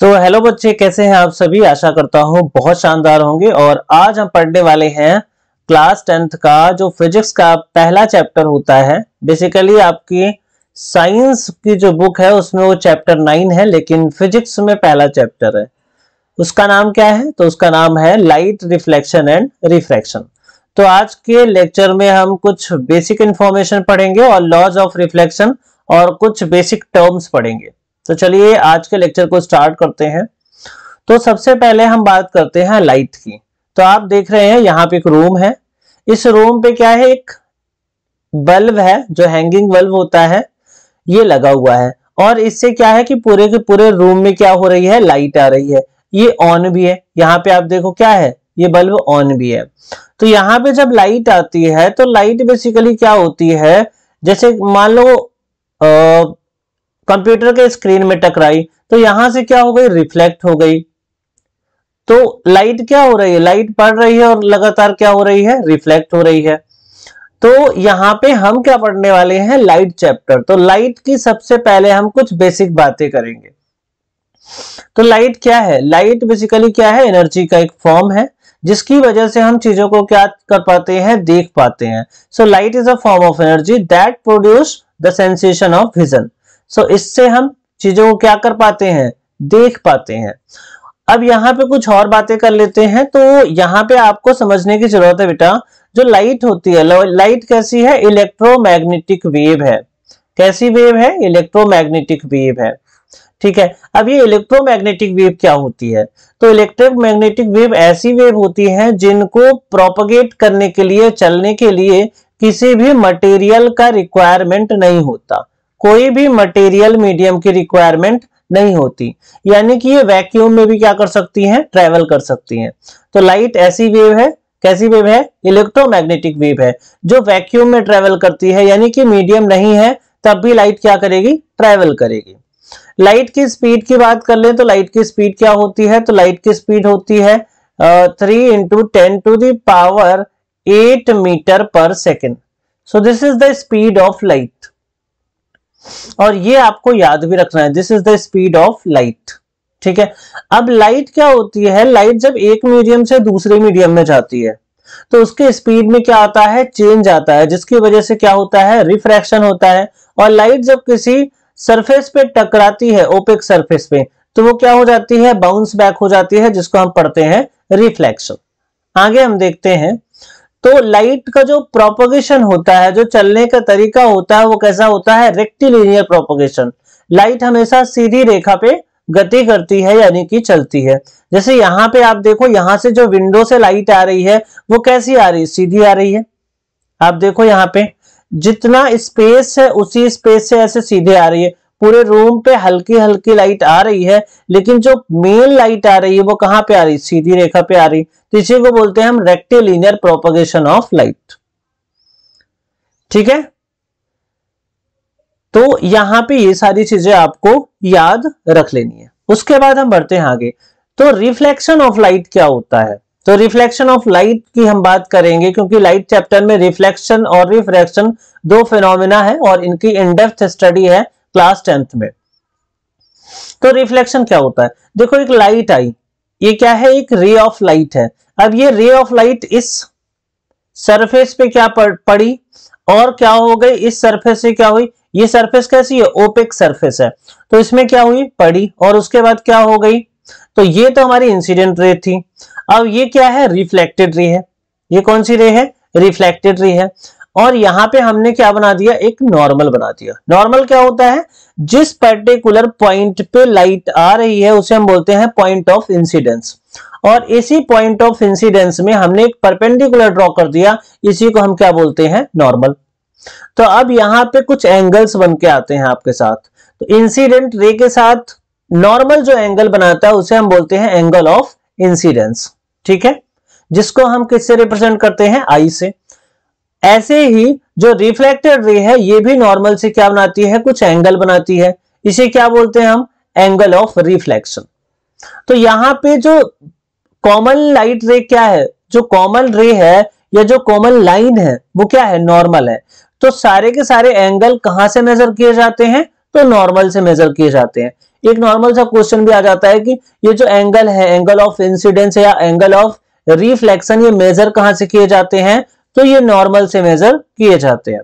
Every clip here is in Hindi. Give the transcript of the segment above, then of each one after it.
तो हेलो बच्चे, कैसे हैं आप सभी। आशा करता हूं बहुत शानदार होंगे। और आज हम पढ़ने वाले हैं क्लास 10th का जो फिजिक्स का पहला चैप्टर होता है। बेसिकली आपकी साइंस की जो बुक है उसमें वो चैप्टर 9 है, लेकिन फिजिक्स में पहला चैप्टर है। उसका नाम क्या है? तो उसका नाम है लाइट रिफ्लेक्शन एंड रिफ्रैक्शन। तो आज के लेक्चर में हम कुछ बेसिक इंफॉर्मेशन पढ़ेंगे और लॉज ऑफ रिफ्लेक्शन और कुछ बेसिक टर्म्स पढ़ेंगे। तो चलिए आज के लेक्चर को स्टार्ट करते हैं। तो सबसे पहले हम बात करते हैं लाइट की। तो आप देख रहे हैं यहाँ पे एक रूम है। इस रूम पे क्या है, एक बल्ब है जो हैंगिंग बल्ब होता है, ये लगा हुआ है। और इससे क्या है कि पूरे के पूरे रूम में क्या हो रही है, लाइट आ रही है। ये ऑन भी है, यहाँ पे आप देखो क्या है, ये बल्ब ऑन भी है। तो यहाँ पे जब लाइट आती है तो लाइट बेसिकली क्या होती है, जैसे मान लो कंप्यूटर के स्क्रीन में टकराई तो यहां से क्या हो गई, रिफ्लेक्ट हो गई। तो लाइट क्या हो रही है, लाइट पड़ रही है और लगातार क्या हो रही है, रिफ्लेक्ट हो रही है। तो यहां पे हम क्या पढ़ने वाले हैं, लाइट चैप्टर। तो लाइट की सबसे पहले हम कुछ बेसिक बातें करेंगे। तो लाइट क्या है, लाइट बेसिकली क्या है, एनर्जी का एक फॉर्म है जिसकी वजह से हम चीजों को क्या कर पाते हैं, देख पाते हैं। So light is a form of energy that produce the sensation of vision. So इससे हम चीजों को क्या कर पाते हैं, देख पाते हैं। अब यहाँ पे कुछ और बातें कर लेते हैं। तो यहाँ पे आपको समझने की जरूरत है बेटा, जो लाइट होती है, लाइट कैसी है, इलेक्ट्रोमैग्नेटिक वेव है। कैसी वेव है, इलेक्ट्रोमैग्नेटिक वेव है। ठीक है। अब ये इलेक्ट्रोमैग्नेटिक वेव क्या होती है, तो इलेक्ट्रोमैग्नेटिक वेव ऐसी वेव होती है जिनको प्रोपगेट करने के लिए, चलने के लिए किसी भी मटेरियल का रिक्वायरमेंट नहीं होता। कोई भी मटेरियल मीडियम की रिक्वायरमेंट नहीं होती, यानी कि ये वैक्यूम में भी क्या कर सकती हैं, ट्रेवल कर सकती हैं। तो लाइट ऐसी वेव है, कैसी वेव है, इलेक्ट्रोमैग्नेटिक वेव है जो वैक्यूम में ट्रेवल करती है, यानी कि मीडियम नहीं है तब भी लाइट क्या करेगी, ट्रेवल करेगी। लाइट की स्पीड की बात कर ले तो लाइट की स्पीड क्या होती है, तो लाइट की स्पीड होती है 3 × 10⁸ मीटर पर second. So this is the speed of light. और ये आपको याद भी रखना है, this is the speed of light. ठीक है। अब लाइट क्या होती है, लाइट जब एक मीडियम से दूसरे मीडियम में जाती है तो उसके स्पीड में क्या आता है, चेंज आता है, जिसकी वजह से क्या होता है, रिफ्रैक्शन होता है। और लाइट जब किसी सरफेस पे टकराती है, ओपेक सरफेस पे, तो वो क्या हो जाती है, बाउंस बैक हो जाती है, जिसको हम पढ़ते हैं रिफ्लेक्शन। आगे हम देखते हैं। तो लाइट का जो प्रोपगेशन होता है, जो चलने का तरीका होता है, वो कैसा होता है, रेक्टिलिनियर प्रोपगेशन। लाइट हमेशा सीधी रेखा पे गति करती है, यानी कि चलती है। जैसे यहाँ पे आप देखो, यहां से जो विंडो से लाइट आ रही है वो कैसी आ रही है, सीधी आ रही है। आप देखो यहाँ पे जितना स्पेस है उसी स्पेस से ऐसे सीधे आ रही है। पूरे रूम पे हल्की हल्की लाइट आ रही है, लेकिन जो मेन लाइट आ रही है वो कहां पे आ रही है, सीधी रेखा पे आ रही। तो इसी को बोलते हैं हम रेक्टिलिनियर प्रोपगेशन ऑफ लाइट। ठीक है। तो यहां पे ये सारी चीजें आपको याद रख लेनी है। उसके बाद हम बढ़ते हैं आगे। तो रिफ्लेक्शन ऑफ लाइट क्या होता है, तो रिफ्लेक्शन ऑफ लाइट की हम बात करेंगे, क्योंकि लाइट चैप्टर में रिफ्लेक्शन और रिफ्रैक्शन दो फिनोमिना है और इनकी इन डेप्थ स्टडी है क्लास 10th में। तो रिफ्लेक्शन क्या होता है, देखो एक लाइट आई, ये क्या है, एक रे ऑफ लाइट है। अब ये रे ऑफ लाइट इस सरफेस पे क्या पड़ी और क्या हो गई, इस सरफेस से क्या हुई, ये सरफेस कैसी है, ओपेक सरफेस है, तो इसमें क्या हुई, पड़ी, और उसके बाद क्या हो गई, तो ये तो हमारी इंसिडेंट रे थी। अब ये क्या है, रिफ्लेक्टेड रे है। ये कौन सी रे है, रिफ्लेक्टेड रे है। और यहां पे हमने क्या बना दिया, एक नॉर्मल बना दिया। नॉर्मल क्या होता है, जिस पर्टिकुलर पॉइंट पे लाइट आ रही है उसे हम बोलते हैं पॉइंट ऑफ इंसिडेंस। और इसी पॉइंट ऑफ इंसिडेंस में हमने एक परपेंडिकुलर ड्रॉ कर दिया, इसी को हम क्या बोलते हैं, नॉर्मल। तो अब यहां पे कुछ एंगल्स बन के आते हैं आपके साथ। तो इंसिडेंट रे के साथ नॉर्मल जो एंगल बनाता है उसे हम बोलते हैं एंगल ऑफ इंसिडेंस। ठीक है, जिसको हम किससे रिप्रेजेंट करते हैं, आई से। ऐसे ही जो रिफ्लेक्टेड रे है ये भी नॉर्मल से क्या बनाती है, कुछ एंगल बनाती है, इसे क्या बोलते हैं हम, एंगल ऑफ रिफ्लेक्शन। तो यहां पे जो कॉमन लाइट रे क्या है, जो कॉमन रे है या जो कॉमन लाइन है वो क्या है, नॉर्मल है। तो सारे के सारे एंगल कहां से मेजर किए जाते हैं, तो नॉर्मल से मेजर किए जाते हैं। एक नॉर्मल सा क्वेश्चन भी आ जाता है कि ये जो एंगल है, एंगल ऑफ इंसिडेंस या एंगल ऑफ रिफ्लेक्शन, ये मेजर कहां से किए जाते हैं? तो ये नॉर्मल से मेजर किए जाते हैं।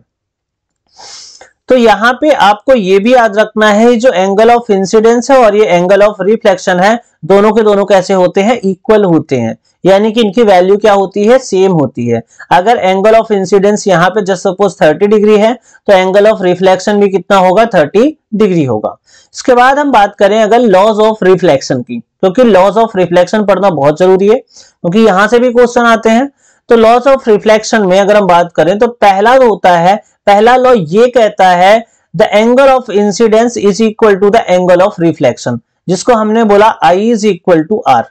तो यहां पे आपको ये भी याद रखना है, जो एंगल ऑफ इंसिडेंस है और ये एंगल ऑफ रिफ्लेक्शन है, दोनों के दोनों कैसे होते हैं? इक्वल होते हैं, यानी कि इनकी वैल्यू क्या होती है? सेम होती है। अगर एंगल ऑफ इंसिडेंस यहाँ पे जस्ट सपोज 30 डिग्री है, तो एंगल ऑफ रिफ्लेक्शन भी कितना होगा? 30 डिग्री होगा। इसके बाद हम बात करें अगर लॉज ऑफ रिफ्लेक्शन की, क्योंकि लॉज ऑफ रिफ्लेक्शन पढ़ना बहुत जरूरी है, क्योंकि यहां से भी क्वेश्चन आते हैं। तो लॉज ऑफ रिफ्लेक्शन में अगर हम बात करें तो पहला जो होता है, पहला लॉ ये कहता है the angle of incidence is equal to the angle of reflection, जिसको हमने बोला I is equal to R।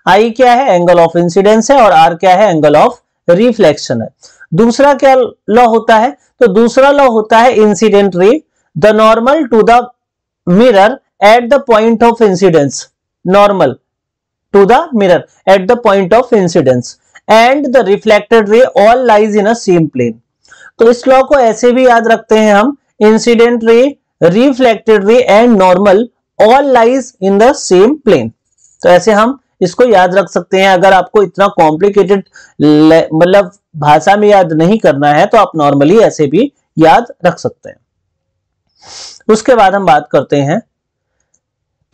I क्या है? एंगल ऑफ इंसिडेंस है, और R क्या है? एंगल ऑफ रिफ्लेक्शन है। दूसरा क्या लॉ होता है? तो दूसरा लॉ होता है incident ray the normal to the mirror at the point of incidence, normal to the mirror at the point of incidence and the reflected ray all lies in a same plane. तो इस लॉ को ऐसे भी याद रखते हैं हम, incident ray, reflected ray and normal all lies in the same plane. तो ऐसे हम इसको याद रख सकते हैं। अगर आपको इतना कॉम्प्लिकेटेड मतलब भाषा में याद नहीं करना है तो आप नॉर्मली ऐसे भी याद रख सकते हैं। उसके बाद हम बात करते हैं,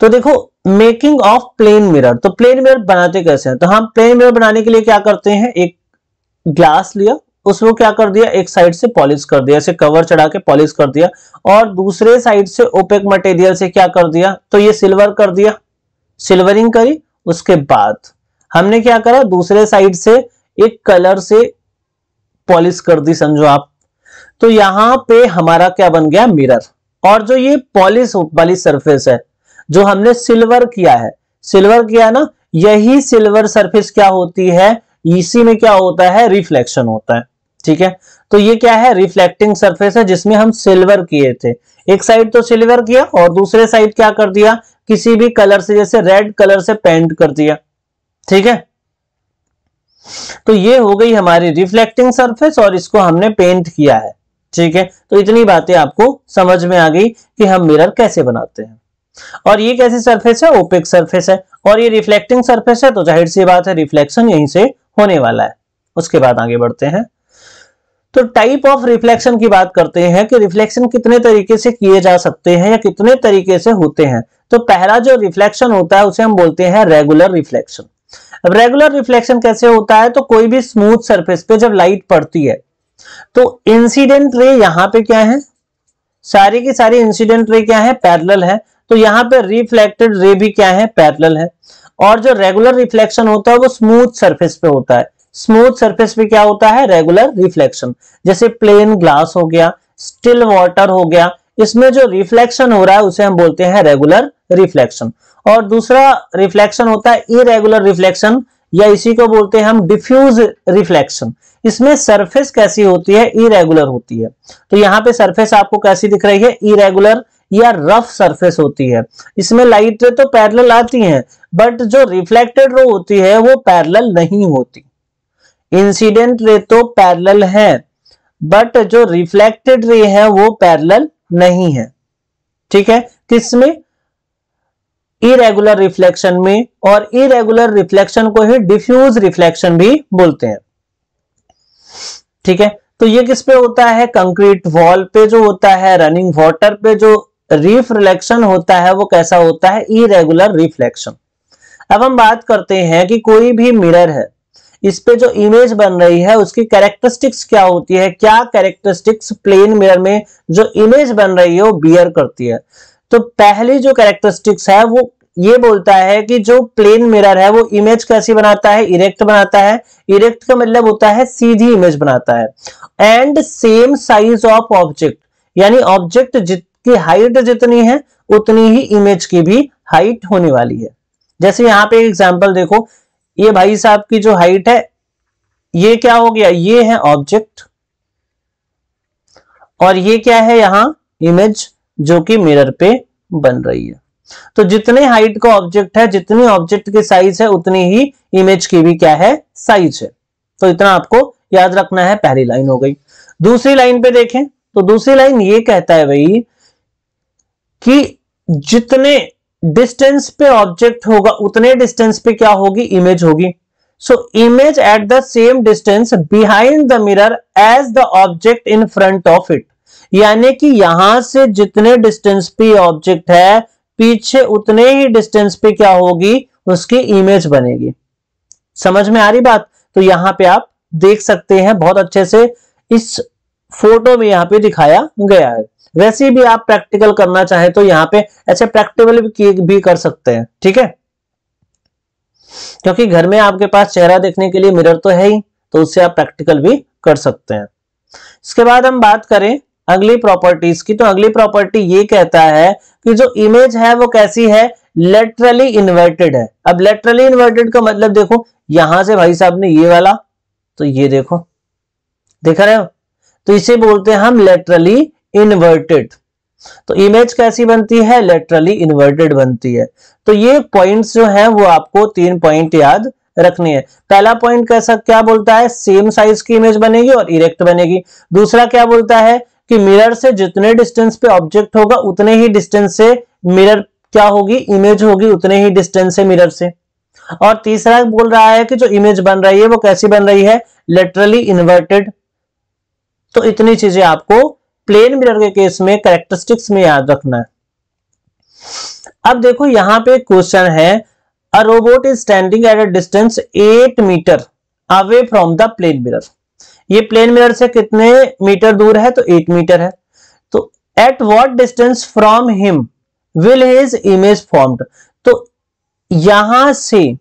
तो देखो मेकिंग ऑफ प्लेन मिरर। तो प्लेन मिरर बनाते कैसे हैं? तो हम प्लेन मिरर बनाने के लिए क्या करते हैं, एक ग्लास लिया, उसको क्या कर दिया, एक साइड से पॉलिश कर दिया, ऐसे कवर चढ़ा के पॉलिश कर दिया, और दूसरे साइड से ओपेक मटेरियल से क्या कर दिया, तो ये सिल्वर कर दिया, सिल्वरिंग करी। उसके बाद हमने क्या करा, दूसरे साइड से एक कलर से पॉलिश कर दी, समझो आप। तो यहां पे हमारा क्या बन गया, मिरर। और जो ये पॉलिश वाली सरफेस है, जो हमने सिल्वर किया है, सिल्वर किया ना, यही सिल्वर सरफेस क्या होती है, इसी में क्या होता है, रिफ्लेक्शन होता है। ठीक है, तो ये क्या है, रिफ्लेक्टिंग सरफेस है जिसमें हम सिल्वर किए थे। एक साइड तो सिल्वर किया और दूसरे साइड क्या कर दिया, किसी भी कलर से, जैसे रेड कलर से पेंट कर दिया। ठीक है, तो ये हो गई हमारी रिफ्लेक्टिंग सरफेस और इसको हमने पेंट किया है। ठीक है, तो इतनी बातें आपको समझ में आ गई कि हम मिरर कैसे बनाते हैं। और ये कैसी सरफेस है, ओपेक सरफेस है, और ये रिफ्लेक्टिंग सरफेस है, तो जाहिर सी बात है रिफ्लेक्शन यहीं से होने वाला है। उसके बाद आगे बढ़ते हैं, तो टाइप ऑफ रिफ्लेक्शन की बात करते हैं कि रिफ्लेक्शन कितने तरीके से किए जा सकते हैं या कितने तरीके से होते हैं। तो पहला जो रिफ्लेक्शन होता है उसे हम बोलते हैं रेगुलर रिफ्लेक्शन। अब रेगुलर रिफ्लेक्शन कैसे होता है, तो कोई भी स्मूथ सरफेस पे जब लाइट पड़ती है तो इंसिडेंट रे यहाँ पे क्या है, सारी की सारी इंसिडेंट रे क्या है, पैरेलल है। तो यहाँ पे रिफ्लेक्टेड रे भी क्या है, पैरेलल है। और जो रेगुलर रिफ्लेक्शन होता है वो स्मूथ सरफेस पे होता है। स्मूथ सरफेस पे क्या होता है, रेगुलर रिफ्लेक्शन। जैसे प्लेन ग्लास हो गया, स्टिल वाटर हो गया, इसमें जो रिफ्लेक्शन हो रहा है उसे हम बोलते हैं रेगुलर रिफ्लेक्शन। और दूसरा रिफ्लेक्शन होता है इरेगुलर रिफ्लेक्शन, या इसी को बोलते हैं हम डिफ्यूज रिफ्लेक्शन। इसमें सरफेस कैसी होती है, इरेगुलर होती है। तो यहाँ पे सरफेस आपको कैसी दिख रही है, इरेगुलर या रफ सरफेस होती है। इसमें लाइट तो पैरेलल आती हैं, बट जो रिफ्लेक्टेड रे होती है वो पैरेलल नहीं होती। इंसिडेंट रे तो पैरेलल है, बट जो रिफ्लेक्टेड रे है वो पैरेलल नहीं है। ठीक है, किसमें, इरेगुलर रिफ्लेक्शन में। और इरेगुलर रिफ्लेक्शन को ही डिफ्यूज रिफ्लेक्शन भी बोलते हैं। ठीक है, तो ये किस पे होता है, कंक्रीट वॉल पे जो होता है, रनिंग वाटर पे जो रिफ्लेक्शन होता है वो कैसा होता है, इरेगुलर रिफ्लेक्शन। अब हम बात करते हैं कि कोई भी मिरर है, इस पे जो इमेज बन रही है उसकी कैरेक्टरिस्टिक्स क्या होती है, क्या कैरेक्टरिस्टिक्स प्लेन मिरर में जो इमेज बन रही है वो बियर करती है। तो पहली जो कैरेक्टरिस्टिक्स है वो ये बोलता है कि जो प्लेन मिरर है वो इमेज कैसी बनाता है, इरेक्ट बनाता है। इरेक्ट का मतलब होता है सीधी इमेज बनाता है। And same size of object, यानी ऑब्जेक्ट की हाइट जितनी है उतनी ही इमेज की भी हाइट होने वाली है। जैसे यहाँ पे एग्जांपल देखो, ये भाई साहब की जो हाइट है, ये क्या हो गया, ये है ऑब्जेक्ट, और ये क्या है यहां इमेज जो कि मिरर पे बन रही है। तो जितने हाइट का ऑब्जेक्ट है, जितनी ऑब्जेक्ट की साइज है, उतनी ही इमेज की भी क्या है, साइज है। तो इतना आपको याद रखना है, पहली लाइन हो गई। दूसरी लाइन पे देखें, तो दूसरी लाइन ये कहता है भाई कि जितने डिस्टेंस पे ऑब्जेक्ट होगा उतने डिस्टेंस पे क्या होगी, इमेज होगी। So image at the same distance behind the mirror as the object in front of it, यानी कि यहां से जितने डिस्टेंस पे ऑब्जेक्ट है पीछे उतने ही डिस्टेंस पे क्या होगी, उसकी इमेज बनेगी। समझ में आ रही बात? तो यहां पे आप देख सकते हैं बहुत अच्छे से इस फोटो में यहां पे दिखाया गया है। वैसे भी आप प्रैक्टिकल करना चाहे तो यहां पे ऐसे प्रैक्टिकल भी कर सकते हैं, ठीक है, क्योंकि घर में आपके पास चेहरा देखने के लिए मिरर तो है ही, तो उससे आप प्रैक्टिकल भी कर सकते हैं। इसके बाद हम बात करें अगली प्रॉपर्टीज की, तो अगली प्रॉपर्टी ये कहता है कि जो इमेज है वो कैसी है, लेटरली इन्वर्टेड है। अब लेटरली इन्वर्टेड का मतलब देखो, यहां से भाई साहब ने ये वाला, तो ये देखो, देख रहे हो, तो इसे बोलते हैं हम लेटरली इन्वर्टेड। तो इमेज कैसी बनती है, लेटरली इन्वर्टेड बनती है। तो ये पॉइंट्स जो है वो आपको 3 पॉइंट याद रखने हैं। पहला पॉइंट कैसा क्या बोलता है, सेम साइज की इमेज बनेगी और इरेक्ट बनेगी। दूसरा क्या बोलता है कि मिरर से जितने डिस्टेंस पे ऑब्जेक्ट होगा उतने ही डिस्टेंस से मिरर क्या होगी, इमेज होगी, उतने ही डिस्टेंस से मिरर से। और तीसरा बोल रहा है कि जो इमेज बन रही है वो कैसी बन रही है, लेटरली इन्वर्टेड। तो इतनी चीजें आपको प्लेन मिरर के केस में कैरेक्टरिस्टिक्स में याद रखना है। अब देखो यहां पे क्वेश्चन है, a robot is standing at a distance 8 metre away from the plane mirror. ये प्लेन मिरर से कितने मीटर दूर है, तो 8 मीटर है। तो at what distance from him will his image formed. तो यहां से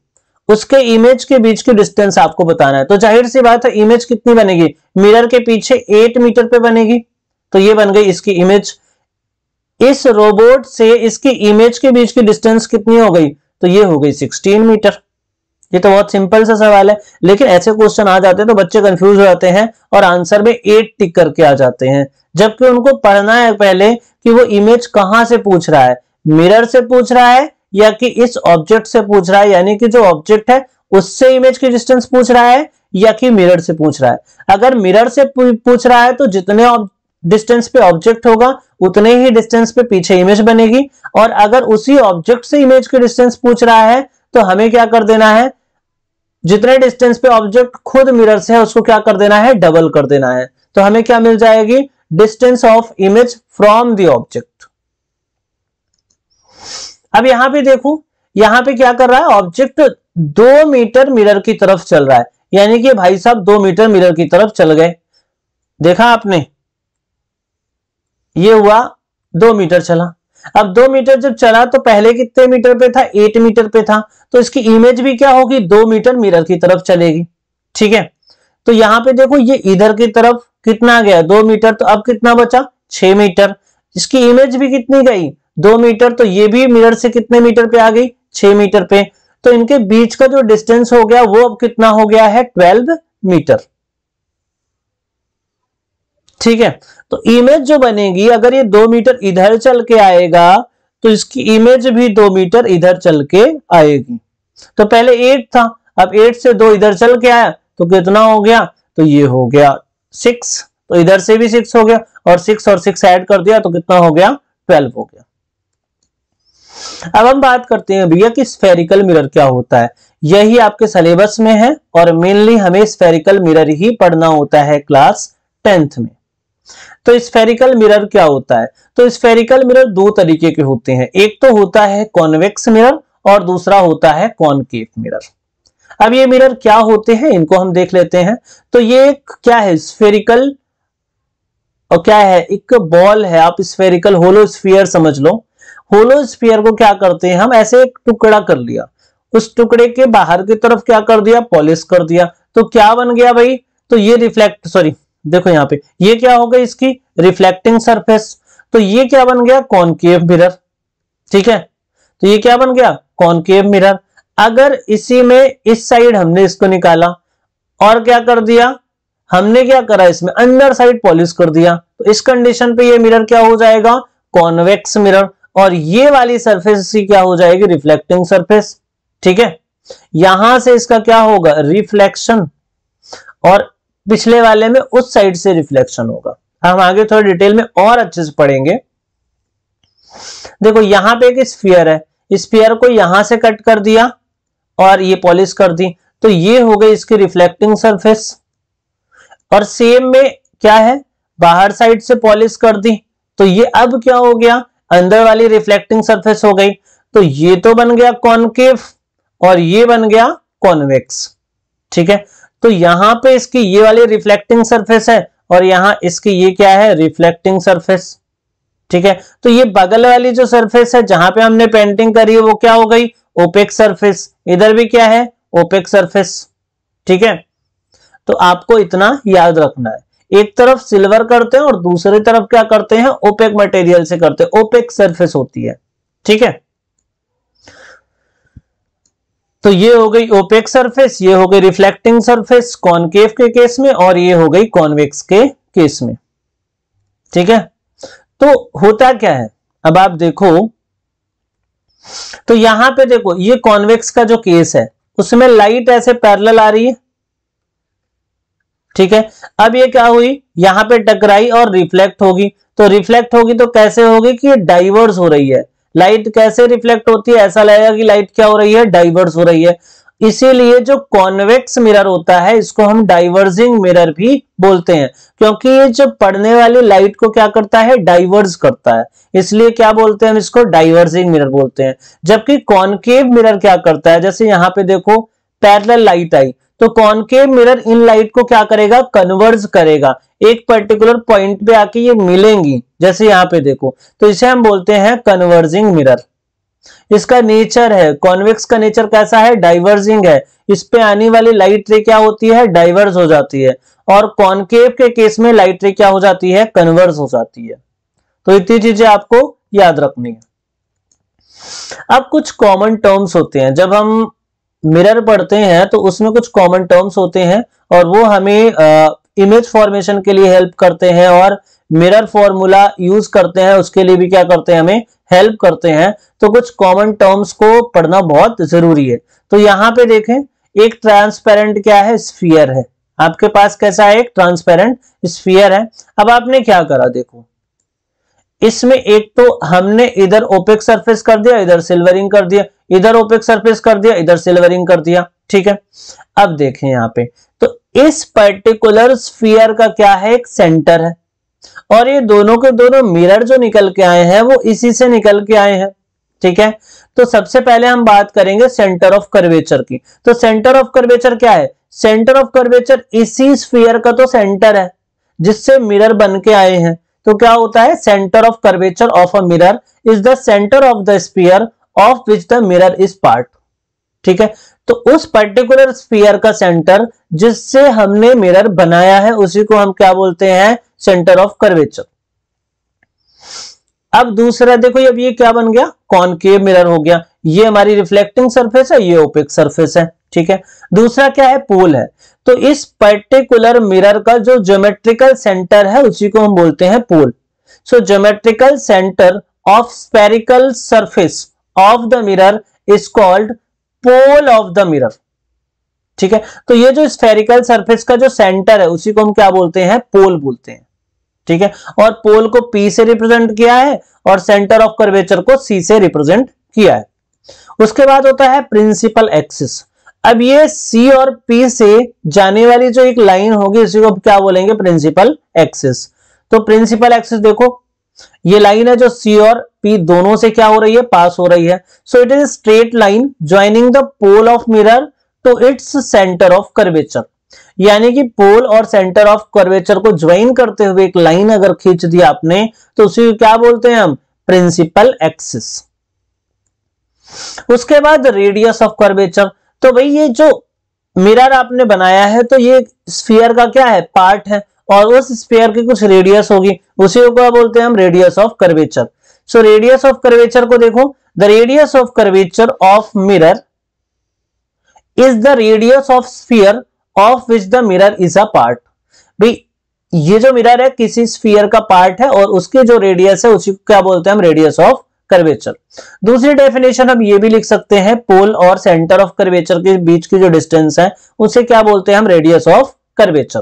उसके इमेज के बीच की डिस्टेंस आपको बताना है। तो जाहिर सी बात है इमेज कितनी बनेगी, मिरर के पीछे 8 मीटर पे बनेगी, तो ये बन गई इसकी इमेज। इस रोबोट से इसकी इमेज के बीच की डिस्टेंस कितनी हो गई, तो ये हो गई 16 मीटर। ये तो बहुत सिंपल सा सवाल है, लेकिन ऐसे क्वेश्चन आ जाते हैं तो बच्चे कंफ्यूज हो जाते हैं और आंसर में 8 टिक करके आ जाते हैं, जबकि उनको पढ़ना है पहले कि वो इमेज कहां से पूछ रहा है, मिरर से पूछ रहा है या कि इस ऑब्जेक्ट से पूछ रहा है, यानी कि जो ऑब्जेक्ट है उससे इमेज की डिस्टेंस पूछ रहा है या कि मिरर से पूछ रहा है। अगर मिरर से पूछ रहा है तो जितने डिस्टेंस पे ऑब्जेक्ट होगा उतने ही डिस्टेंस पे पीछे इमेज बनेगी, और अगर उसी ऑब्जेक्ट से इमेज की डिस्टेंस पूछ रहा है तो हमें क्या कर देना है, जितने डिस्टेंस पे ऑब्जेक्ट खुद मिरर से है उसको क्या कर देना है, डबल कर देना है। तो हमें क्या मिल जाएगी, distance of image from the object. अब यहां पे देखो, यहां पे क्या कर रहा है, ऑब्जेक्ट 2 मीटर मिरर की तरफ चल रहा है, यानी कि भाई साहब 2 मीटर मिरर की तरफ चल गए। देखा आपने, ये हुआ 2 मीटर चला। अब 2 मीटर जब चला तो पहले कितने मीटर पे था, 8 मीटर पे था, तो इसकी इमेज भी क्या होगी, 2 मीटर मिरर की तरफ चलेगी। ठीक है, तो यहां पे देखो ये इधर की तरफ कितना गया, 2 मीटर, तो अब कितना बचा, 6 मीटर। इसकी इमेज भी कितनी गई, 2 मीटर, तो ये भी मिरर से कितने मीटर पे आ गई, 6 मीटर पे। तो इनके बीच का जो डिस्टेंस हो गया वो अब कितना हो गया है, 12 मीटर। ठीक है, तो इमेज जो बनेगी, अगर ये 2 मीटर इधर चल के आएगा तो इसकी इमेज भी 2 मीटर इधर चल के आएगी। तो पहले 8 था, अब 8 से 2 इधर चल के आया तो कितना हो गया, तो ये हो गया 6, तो इधर से भी 6 हो गया, और 6 और 6 ऐड कर दिया तो कितना हो गया, 12 हो गया। अब हम बात करते हैं भैया कि स्फेरिकल मिरर क्या होता है। यही आपके सिलेबस में है और मेनली हमें स्फेरिकल मिरर ही पढ़ना होता है क्लास 10th में। तो स्फेरिकल मिरर क्या होता है, तो स्फेरिकल मिरर 2 तरीके के होते हैं, एक तो होता है कॉन्वेक्स मिरर और दूसरा होता है कॉनकेव मिरर। अब ये मिरर क्या होते हैं इनको हम देख लेते हैं। तो ये क्या है, स्फेरिकल, और क्या है, एक बॉल है, आप स्फेरिकल होलो स्फीयर समझ लो। होलो स्फीयर को क्या करते हैं हम, ऐसे एक टुकड़ा कर लिया, उस टुकड़े के बाहर की तरफ क्या कर दिया, पॉलिश कर दिया, तो क्या बन गया भाई, तो ये रिफ्लेक्ट, सॉरी देखो यहाँ पे ये क्या हो गई, इसकी रिफ्लेक्टिंग सरफेस। तो ये क्या बन गया, कॉनकेव मिरर। ठीक है, तो ये क्या बन गया, कॉनकेव मिरर। अगर इसी में इस साइड हमने इसको निकाला और क्या कर दिया, हमने क्या करा, इसमें अंदर साइड पॉलिश कर दिया, तो इस कंडीशन पे ये मिरर क्या हो जाएगा, कॉन्वेक्स मिरर, और ये वाली सरफेस इसकी क्या हो जाएगी, रिफ्लेक्टिंग सरफेस। ठीक है, यहां से इसका क्या होगा, रिफ्लेक्शन, और पिछले वाले में उस साइड से रिफ्लेक्शन होगा। हम आगे थोड़ा डिटेल में और अच्छे से पढ़ेंगे। देखो यहां पे एक स्फीयर है, स्फीयर को यहां से कट कर दिया और ये पॉलिश कर दी, तो ये हो गई इसकी रिफ्लेक्टिंग सरफेस। और सेम में क्या है, बाहर साइड से पॉलिश कर दी, तो ये अब क्या हो गया, अंदर वाली रिफ्लेक्टिंग सरफेस हो गई। तो ये तो बन गया कॉनकेव और ये बन गया कॉन्वेक्स। ठीक है, तो यहां पे इसकी ये वाली रिफ्लेक्टिंग सरफेस है और यहां इसकी ये क्या है, रिफ्लेक्टिंग सरफेस। ठीक है, तो ये बगल वाली जो सरफेस है जहां पे हमने पेंटिंग करी है वो क्या हो गई, ओपेक सरफेस। इधर भी क्या है, ओपेक सरफेस। ठीक है, तो आपको इतना याद रखना है, एक तरफ सिल्वर करते हैं और दूसरी तरफ क्या करते हैं, ओपेक मटेरियल से करते हैं, ओपेक सरफेस होती है। ठीक है, तो ये हो गई ओपेक सरफेस, ये हो गई रिफ्लेक्टिंग सरफेस कॉनकेव के केस में, और ये हो गई कॉन्वेक्स के केस में। ठीक है, तो होता क्या है, अब आप देखो, तो यहां पे देखो ये कॉन्वेक्स का जो केस है उसमें लाइट ऐसे पैरेलल आ रही है। ठीक है, अब ये क्या हुई, यहां पे टकराई और रिफ्लेक्ट होगी, तो रिफ्लेक्ट होगी तो कैसे होगी कि ये डाइवर्स हो रही है। लाइट कैसे रिफ्लेक्ट होती है, ऐसा लगेगा कि लाइट क्या हो रही है, डाइवर्स हो रही है। इसीलिए जो कॉन्वेक्स मिरर होता है इसको हम डाइवर्जिंग मिरर भी बोलते हैं, क्योंकि ये जो पड़ने वाली लाइट को क्या करता है, डाइवर्स करता है, इसलिए क्या बोलते हैं हम इसको, डाइवर्जिंग मिरर बोलते हैं। जबकि कॉनकेव मिरर क्या करता है, जैसे यहां पे देखो पैरेलल लाइट आई, तो कॉनकेव मिरर इन लाइट को क्या करेगा, कन्वर्ज करेगा, एक पर्टिकुलर पॉइंट पे आके ये मिलेंगी, जैसे यहां पे देखो, तो इसे हम बोलते हैं कन्वर्जिंग मिरर। इसका नेचर है, कॉन्वेक्स का नेचर कैसा है, डाइवर्जिंग है, इस पे आने वाली लाइट रे क्या होती है, डाइवर्ज हो जाती है, और कॉनकेव के केस में लाइट रे क्या हो जाती है, कन्वर्ज हो जाती है। तो इतनी चीजें आपको याद रखनी है। अब कुछ कॉमन टर्म्स होते हैं, जब हम मिरर पढ़ते हैं तो उसमें कुछ कॉमन टर्म्स होते हैं और वो हमें इमेज फॉर्मेशन के लिए हेल्प करते हैं, और मिरर फॉर्मूला यूज करते हैं उसके लिए भी क्या करते हैं, हमें हेल्प करते हैं। तो कुछ कॉमन टर्म्स को पढ़ना बहुत जरूरी है। तो यहां पे देखें, एक ट्रांसपेरेंट क्या है, स्फीयर है, आपके पास कैसा है, एक ट्रांसपेरेंट स्फीयर है। अब आपने क्या करा, देखो इसमें एक तो हमने इधर ओपेक सरफेस कर दिया, इधर सिल्वरिंग कर दिया, इधर ओपेक सरफेस कर दिया, इधर सिल्वरिंग कर दिया। ठीक है, अब देखें यहां पे, तो इस पर्टिकुलर स्फीयर का क्या है, एक सेंटर है, और ये दोनों के दोनों मिरर जो निकल के आए हैं वो इसी से निकल के आए हैं। ठीक है, तो सबसे पहले हम बात करेंगे सेंटर ऑफ कर्वेचर की। तो सेंटर ऑफ कर्वेचर क्या है, सेंटर ऑफ कर्वेचर इसी स्फीयर का तो सेंटर है जिससे मिरर बन के आए हैं। तो क्या होता है, centre of curvature of a mirror is the centre of the sphere of which the mirror is part. ठीक है, तो उस पर्टिकुलर स्फीयर का सेंटर जिससे हमने मिरर बनाया है उसी को हम क्या बोलते हैं, सेंटर ऑफ कर्वेचर। अब दूसरा देखो, अब ये क्या बन गया, कॉनकेव मिरर हो गया, ये हमारी रिफ्लेक्टिंग सरफेस है, ये ओपेक सरफेस है। ठीक है, दूसरा क्या है, पोल है, तो इस पर्टिकुलर मिरर का जो ज्योमेट्रिकल सेंटर है उसी को हम बोलते हैं pole. So geometrical centre of spherical surface of the mirror is called pole of the mirror. ठीक है, तो ये जो स्फेरिकल सरफेस का जो सेंटर है उसी को हम क्या बोलते हैं, पोल बोलते हैं। ठीक है, और पोल को P से रिप्रेजेंट किया है और सेंटर ऑफ कर्वेचर को C से रिप्रेजेंट किया है। उसके बाद होता है प्रिंसिपल एक्सिस। अब ये C और P से जाने वाली जो एक लाइन होगी इसी को क्या बोलेंगे, प्रिंसिपल एक्सिस। तो प्रिंसिपल एक्सिस देखो, ये लाइन है जो C और P दोनों से क्या हो रही है, पास हो रही है। So it is straight line joining the pole of mirror to its centre of curvature. यानी कि पोल और सेंटर ऑफ कर्वेचर को ज्वाइन करते हुए एक लाइन अगर खींच दी आपने तो उसी को क्या बोलते हैं हम, प्रिंसिपल एक्सिस। उसके बाद रेडियस ऑफ कर्वेचर। तो भाई ये जो मिरर आपने बनाया है तो ये स्फीयर का क्या है, पार्ट है, और उस स्फीयर की कुछ रेडियस होगी, उसी को क्या बोलते हैं हम, radius of curvature. So radius of curvature को देखो, the radius of curvature of mirror is the radius of sphere of which the mirror is a part. भाई ये जो मिरर है किसी स्फीयर का पार्ट है और उसकी जो रेडियस है उसी को क्या बोलते हैं हम, रेडियस ऑफ कर्वेचर। दूसरी डेफिनेशन हम ये भी लिख सकते हैं, पोल और सेंटर ऑफ कर्वेचर के बीच की जो डिस्टेंस है उसे क्या बोलते हैं हम, रेडियस ऑफ कर्वेचर।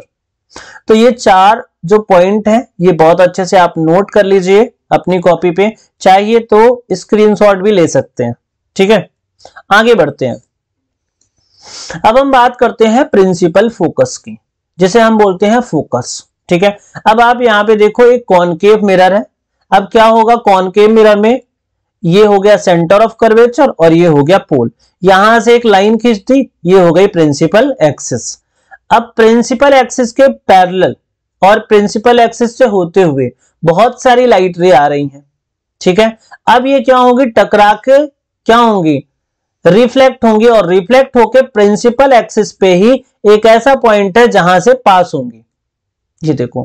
तो ये चार जो पॉइंट है ये बहुत अच्छे से आप नोट कर लीजिए अपनी कॉपी पे, चाहिए तो स्क्रीनशॉट भी ले सकते हैं। ठीक है, आगे बढ़ते हैं। अब हम बात करते हैं प्रिंसिपल फोकस की, जिसे हम बोलते हैं फोकस। ठीक है, अब आप यहाँ पे देखो एक कॉनकेव मिरर है। अब क्या होगा, कॉनकेव मिरर में ये हो गया सेंटर ऑफ कर्वेचर और ये हो गया पोल। यहां से एक लाइन खींच दी, ये हो गई प्रिंसिपल एक्सिस। अब प्रिंसिपल एक्सिस के पैरेलल और प्रिंसिपल एक्सिस से होते हुए बहुत सारी लाइट रे आ रही हैं। ठीक है, अब ये क्या होगी, टकरा के क्या होंगी, रिफ्लेक्ट होंगी, और रिफ्लेक्ट होके प्रिंसिपल एक्सिस पे ही एक ऐसा पॉइंट है जहां से पास होंगी। ये देखो,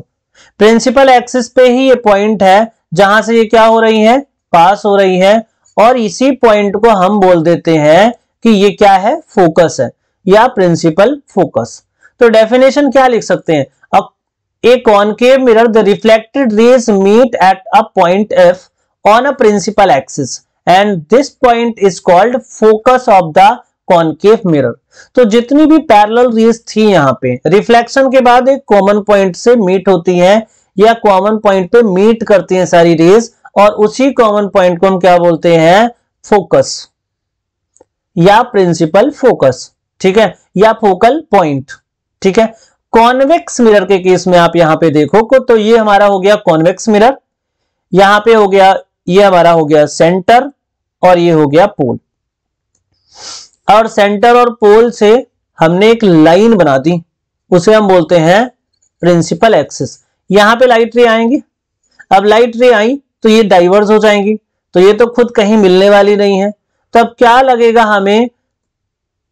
प्रिंसिपल एक्सिस पे ही ये पॉइंट है जहां से ये क्या हो रही है, पास हो रही है, और इसी पॉइंट को हम बोल देते हैं कि ये क्या है, फोकस है या प्रिंसिपल फोकस। तो डेफिनेशन क्या लिख सकते हैं, a concave mirror the reflected rays meet at a point F on a principal axis and this point is called focus of the concave mirror। तो जितनी भी पैरेलल रेज थी यहाँ पे रिफ्लेक्शन के बाद एक कॉमन पॉइंट से मीट होती है या कॉमन पॉइंट पे मीट करती हैं सारी रेज, और उसी कॉमन पॉइंट को हम क्या बोलते हैं, फोकस या प्रिंसिपल फोकस। ठीक है, या फोकल पॉइंट। ठीक है, कॉन्वेक्स मिरर के केस में आप यहां पे देखो को, तो ये हमारा हो गया कॉन्वेक्स मिरर, यहां पे हो गया, ये हमारा हो गया सेंटर और ये हो गया पोल। और सेंटर और पोल से हमने एक लाइन बना दी, उसे हम बोलते हैं प्रिंसिपल एक्सिस। यहां पे लाइट रे आएंगी, अब लाइट रे आई तो ये डाइवर्स हो जाएंगी, तो ये तो खुद कहीं मिलने वाली नहीं है। तो अब क्या लगेगा हमें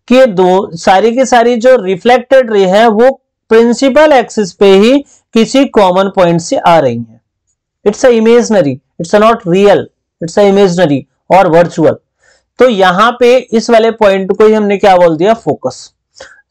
कि दो सारी की सारी जो रिफ्लेक्टेड रे है वो प्रिंसिपल एक्सिस पे ही किसी कॉमन पॉइंट से आ रही है। It's a imaginary, it's a not real, it's a imaginary और वर्चुअल। तो यहां पे इस वाले पॉइंट को ही हमने क्या बोल दिया, फोकस।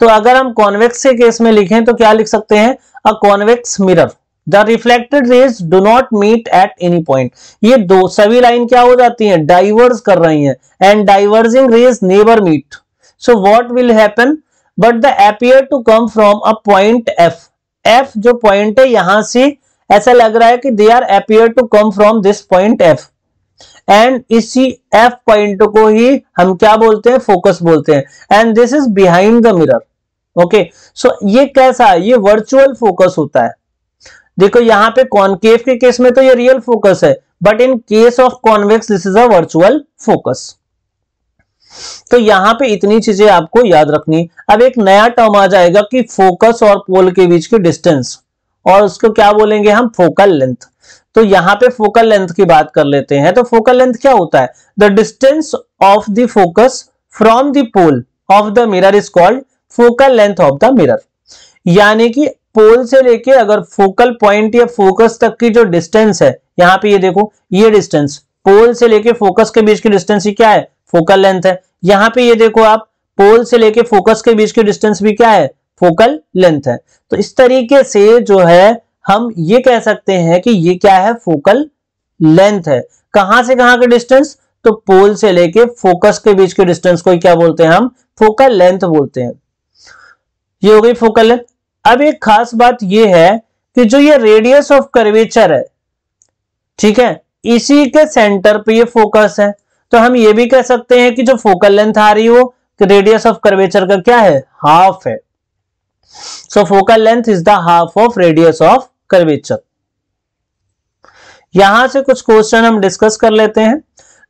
तो अगर हम कॉन्वेक्स के केस में लिखें तो क्या लिख सकते हैं, a convex mirror the reflected rays do not meet at any point. ये दो सभी लाइन क्या हो जाती हैं, डाइवर्स कर रही हैं, and diverging rays never meet. So what will happen, but the appear to come from a point F. F जो पॉइंट है यहां से ऐसा लग रहा है कि they are appear to come from this point F, and इसी एफ पॉइंट को ही हम क्या बोलते हैं, फोकस बोलते हैं, and this is behind the mirror. Okay, so ये कैसा है, ये वर्चुअल फोकस होता है। देखो यहां पे कॉनकेव के केस में तो ये रियल फोकस है, but in case of convex this is a virtual focus. तो यहां पे इतनी चीजें आपको याद रखनी। अब एक नया टर्म आ जाएगा कि फोकस और पोल के बीच की डिस्टेंस, और उसको क्या बोलेंगे हम, फोकल लेंथ। तो यहां पे फोकल लेंथ की बात कर लेते हैं। तो फोकल लेंथ क्या होता है, the distance of the focus from the pole of the mirror is called focal length of the mirror. यानी कि पोल से लेके अगर फोकल पॉइंट या फोकस तक की जो डिस्टेंस है, यहां पे ये देखो, ये डिस्टेंस पोल से लेके फोकस के बीच की डिस्टेंस ही क्या है, फोकल लेंथ है। यहां पे ये देखो आप, पोल से लेके फोकस के बीच की डिस्टेंस भी क्या है, फोकल लेंथ है। तो इस तरीके से जो है हम ये कह सकते हैं कि ये क्या है, फोकल लेंथ है। कहां से कहां की डिस्टेंस, तो पोल से लेके फोकस के बीच के डिस्टेंस को क्या बोलते हैं हम, फोकल लेंथ बोलते हैं। ये हो गई फोकल लेंथ। अब एक खास बात ये है कि जो ये रेडियस ऑफ कर्वेचर है, ठीक है, इसी के सेंटर पे ये फोकस है। तो हम ये भी कह सकते हैं कि जो फोकल लेंथ आ रही है वो रेडियस ऑफ कर्वेचर का क्या है, हाफ है। So focal length is the half of radius of curvature. यहां से कुछ क्वेश्चन हम डिस्कस कर लेते हैं।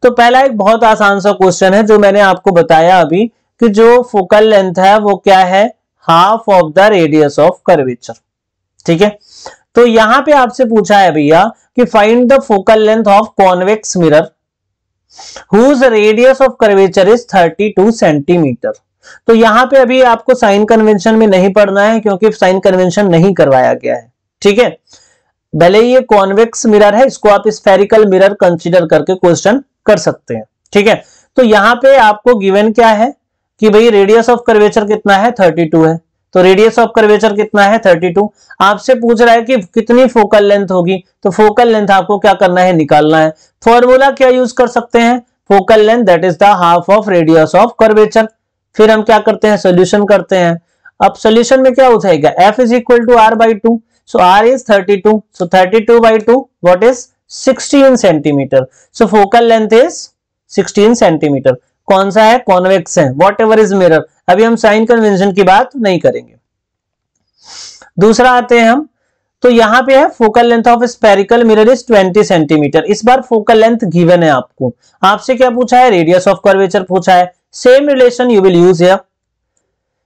तो पहला एक बहुत आसान सा क्वेश्चन है जो मैंने आपको बताया अभी, कि जो फोकल लेंथ है वो क्या है, half of the radius of curvature. ठीक है, तो यहां पे आपसे पूछा है भैया कि find the focal length of convex mirror whose radius of curvature is 32 centimetre. तो यहां पे अभी आपको साइन कन्वेंशन में नहीं पढ़ना है क्योंकि साइन कन्वेंशन नहीं करवाया गया है। ठीक है, भले ये कॉन्वेक्स मिरर है, इसको आप स्फेरिकल मिरर कंसीडर करके क्वेश्चन कर सकते हैं। ठीक है, तो यहां पे आपको गिवन क्या है कि भाई रेडियस ऑफ कर्वेचर कितना है, 32 है। तो रेडियस ऑफ कर्वेचर कितना है, 32। आपसे पूछ रहा है कि कितनी फोकल लेंथ होगी, तो फोकल लेंथ आपको क्या करना है, निकालना है। फॉर्मूला क्या यूज कर सकते हैं, focal length that is the half of radius of curvature. फिर हम क्या करते हैं, सोल्यूशन करते हैं। अब सोल्यूशन में क्या हो जाएगा, f is equal to r by 2। So r is 32, so 32 by 2 what is 16 centimetre. So focal length is 16 centimetre. कौन सा है? कॉन्वेक्स है, वॉट एवर इज मिरर। अभी हम साइन कन्वेंशन की बात नहीं करेंगे। दूसरा आते हैं हम, तो यहां पे है focal length of spherical mirror is 20 centimetre. इस बार फोकल लेंथ गिवन है आपको, आपसे क्या पूछा है? रेडियस ऑफ कर्वेचर पूछा है। Same relation you will use here.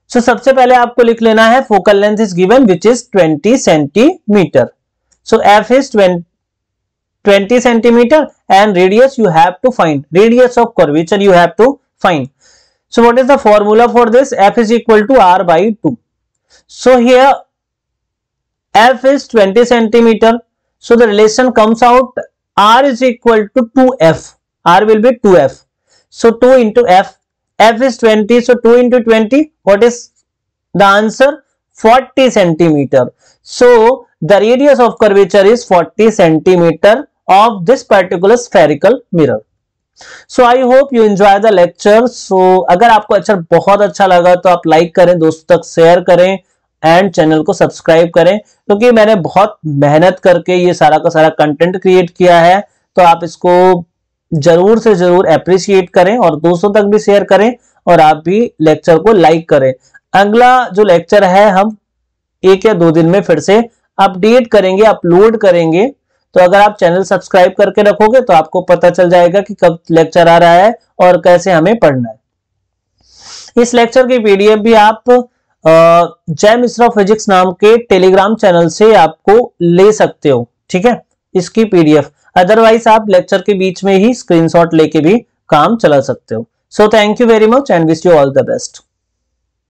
So सबसे पहले आपको लिख लेना है focal length is given which is 20 centimetre. So F is 20 centimetre and radius you have to find, radius of curvature you have to find. So what is the formula for this? F is equal to R by 2. So here F is 20 centimeter. So the relation comes out R is equal to 2F. R will be 2F. So 2 into F. F is 20. So 2 into 20. What is the answer? 40 centimeter. So the radius of curvature is 40 centimeter of this particular spherical mirror. So I hope you enjoy the lecture. So अगर आपको लेक्चर बहुत अच्छा लगा तो आप लाइक करें, दोस्तों तक शेयर करें एंड चैनल को सब्सक्राइब करें, क्योंकि मैंने बहुत मेहनत करके ये सारा का सारा कंटेंट क्रिएट किया है। तो आप इसको जरूर से जरूर अप्रिशिएट करें और दोस्तों तक भी शेयर करें और आप भी लेक्चर को लाइक करें। अगला जो लेक्चर है हम 1 या 2 दिन में फिर से अपडेट करेंगे, अपलोड करेंगे। तो अगर आप चैनल सब्सक्राइब करके रखोगे तो आपको पता चल जाएगा कि कब लेक्चर आ रहा है और कैसे हमें पढ़ना है। इस लेक्चर की पीडीएफ भी आप जय मिश्रा फिजिक्स नाम के टेलीग्राम चैनल से आपको ले सकते हो, ठीक है, इसकी पीडीएफ। अदरवाइज आप लेक्चर के बीच में ही स्क्रीनशॉट लेके भी काम चला सकते हो। So thank you very much and wish you all the best.